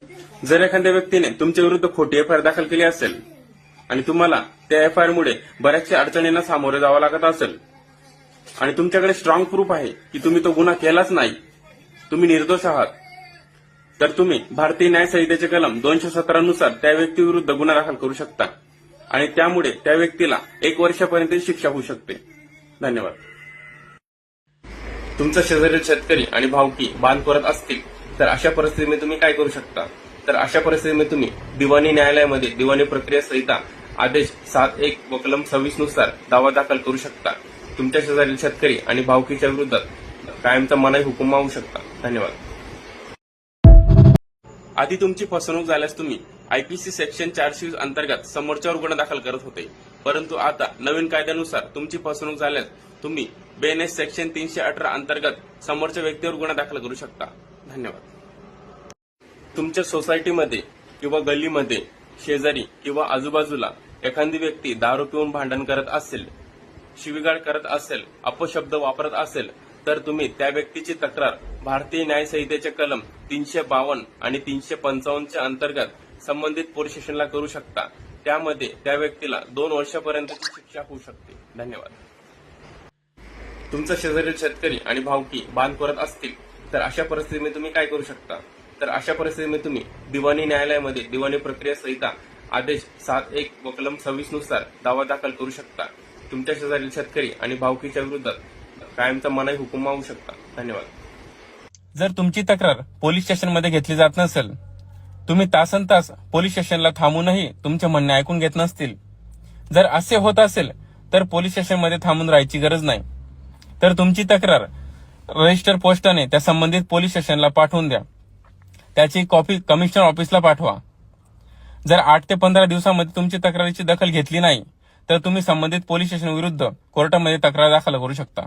जर एखाद्या व्यक्तीने तुमच्या विरुद्ध खोटी एफआयआर दाखल केली असेल आणि तुम्हाला त्या एफआयआर मुळे बऱ्याचशा अडचणींना सामोरे जावं लागत असेल आणि तुमच्याकडे स्ट्रॉंग प्रूफ आहे की तुम्ही तो गुन्हा केलाच नाही, तुम्ही निर्दोष आहात, तर तुम्ही भारतीय न्याय संहितेचे कलम 217 नुसार त्या व्यक्तीविरुद्ध गुन्हा दाखल करू शकता आणि त्यामुळे त्या व्यक्तीला 1 वर्षापर्यंत शिक्षा होऊ शकते. धन्यवाद. तुमचा शेजारील शेतकरी आणि भावकी बांध करत असतील तर अशा परिस्थितीमध्ये तुम्ही काय करू शकता? तर अशा परिस्थितीमध्ये तुम्ही दिवाणी न्यायालयामध्ये दिवाणी प्रक्रिया संहिता आदेश 7(1) व कलम 26 नुसार दावा दाखल करू शकता. तुमच्या शेजारील शेतकरी आणि भावकीच्या विरोधात कायमचा मनाई हुकूम मागू शकता. धन्यवाद. आधी तुमची फसवणूक झाल्यास तुम्ही आयपीसी सेक्शन 420 अंतर्गत समोरच्यावर गुन्हा दाखल करत होते, परंतु आता नवीन कायद्यानुसार तुमची फसवणूक झाल्यास तुम्ही BNS सेक्शन 318 अंतर्गत समोरच्या व्यक्तीवर गुन्हा दाखल करू शकता. धन्यवाद. तुमच्या सोसायटीमध्ये किंवा गल्लीमध्ये शेजारी किंवा आजूबाजूला एखादी व्यक्ती दारू पिऊन भांडण करत असेल, शिवीगाळ करत असेल, अपशब्द वापरत असेल तर तुम्ही त्या व्यक्तीची तक्रार भारतीय न्याय संहितेचे कलम 352 आणि 355 च्या अंतर्गत संबंधित पोलीस स्टेशनला करू शकता. त्यामध्ये त्या व्यक्तीला 2 वर्षापर्यंतची शिक्षा होऊ शकते. धन्यवाद. तुमचा शेजारील शेतकरी आणि भावकी बांध करत असतील तर अशा परिस्थितीमध्ये तुम्ही काय करू शकता? तर अशा परिस्थितीमध्ये तुम्ही दिवाणी न्यायालयामध्ये दिवाणी प्रक्रिया संहिता आदेश 7(1) व कलम 26 नुसार दावा दाखल करू शकता. तुमच्या शेजारील शेतकरी आणि भावकीच्या विरोधात कायमचा मनाई हुकूम मागू शकता. धन्यवाद. जर तुमची तक्रार पोलीस स्टेशनमध्ये घेतली जात नसेल, तुम्ही तासनतास पोलीस स्टेशनला थांबूनही तुमचे म्हणणे ऐकून घेत नसतील, जर असे होत असेल तर पोलीस स्टेशनमध्ये थांबून राहायची गरज नाही, तर तुमची तक्रार रजिस्टर पोस्टाने त्या संबंधित पोलीस स्टेशनला पाठवून द्या. त्याची कॉपी कमिशनर ऑफिसला पाठवा. जर 8 ते 15 दिवसांमध्ये तुमची तक्रारीची दखल घेतली नाही तर तुम्ही संबंधित पोलीस स्टेशन विरुद्ध कोर्टामध्ये तक्रार दाखल करू शकता.